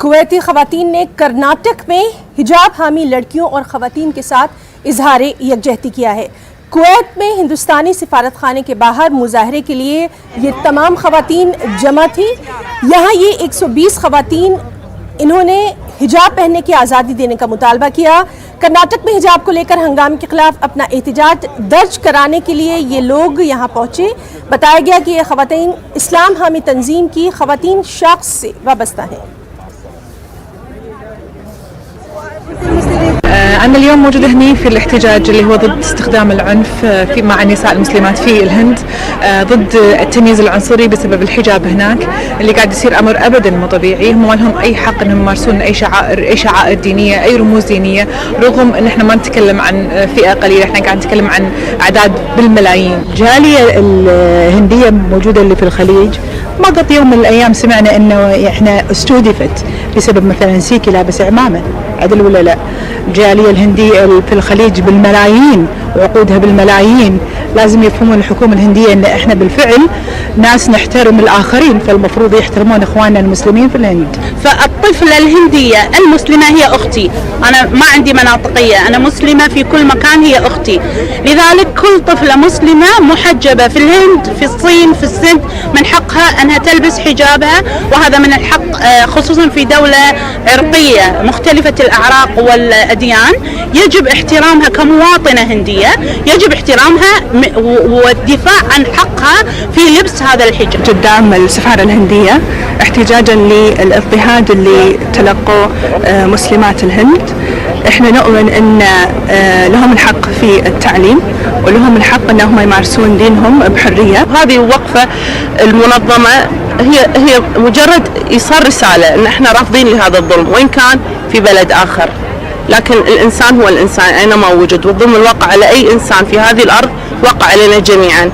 कुवैती खवातीन ने कर्नाटक में हिजाब हामी लड़कियों और खवातीन के साथ इजहार यकजहती किया है। कुवैत में हिंदुस्तानी सिफारत खाने के बाहर मुजाहरे के लिए ये तमाम खवातीन जमा थी। यहाँ ये 120 खवातीन इन्होंने हिजाब पहनने की आज़ादी देने का मुतालबा किया। कर्नाटक में हिजाब को लेकर हंगामे के खिलाफ अपना एहतजाज दर्ज कराने के लिए ये लोग यहाँ पहुँचे। बताया गया कि ये खवातीन इस्लाम हामी तंजीम की खवातीन शख्स से वाबस्ता हैं। أنا اليوم موجودة هني في الاحتجاج اللي هو ضد استخدام العنف مع النساء المسلمات في الهند، ضد التمييز العنصري بسبب الحجاب هناك اللي قاعد يصير أمر أبدا مو طبيعي. هم ما لهم أي حق إنهم يمارسون أي شعائر دينية، أي رموز دينية، رغم إن إحنا ما نتكلم عن فئة قليلة، إحنا قاعد نتكلم عن أعداد بالملايين. الجالية الهندية موجودة اللي في الخليج ما قط يوم من الأيام سمعنا إنه إحنا استهدفت بسبب مثلا سيكي لابس عمامة، عدل ولا لا؟ الجالية الهندية في الخليج بالملايين وعقودها بالملايين، لازم يفهمون الحكومة الهندية إن إحنا بالفعل ناس نحترم الآخرين، فالمفروض يحترمون إخواننا المسلمين في الهند. فالطفلة الهندية المسلمة هي أختي، أنا ما عندي مناطقية، أنا مسلمة في كل مكان، هي أختي. لذلك كل طفلة مسلمة محجبة في الهند، في الصين، في السند، من حقها أنها تلبس حجابها، وهذا من الحق خصوصا في دولة عرقية مختلفة الأعراق والأديان. يجب احترامها كمواطنة هندية، يجب احترامها والدفاع عن حقها في لبس هذا الحجاب. قدام السفارة الهندية احتجاجا للاضطهاد اللي تلقوا مسلمات الهند. احنا نؤمن ان لهم الحق في التعليم ولهم الحق انهم يمارسون دينهم بحرية. هذه وقفة المنظمة هي مجرد ايصال رسالة ان احنا رافضين لهذا الظلم وان كان في بلد اخر، لكن الانسان هو الانسان اينما وجد، والظلم الواقع على اي انسان في هذه الارض وقع علينا جميعا.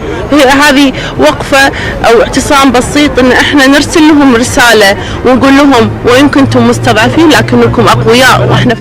هذه وقفة او اعتصام بسيط ان احنا نرسل لهم رسالة ونقول لهم وان كنتم مستضعفين لكنكم اقوياء، واحنا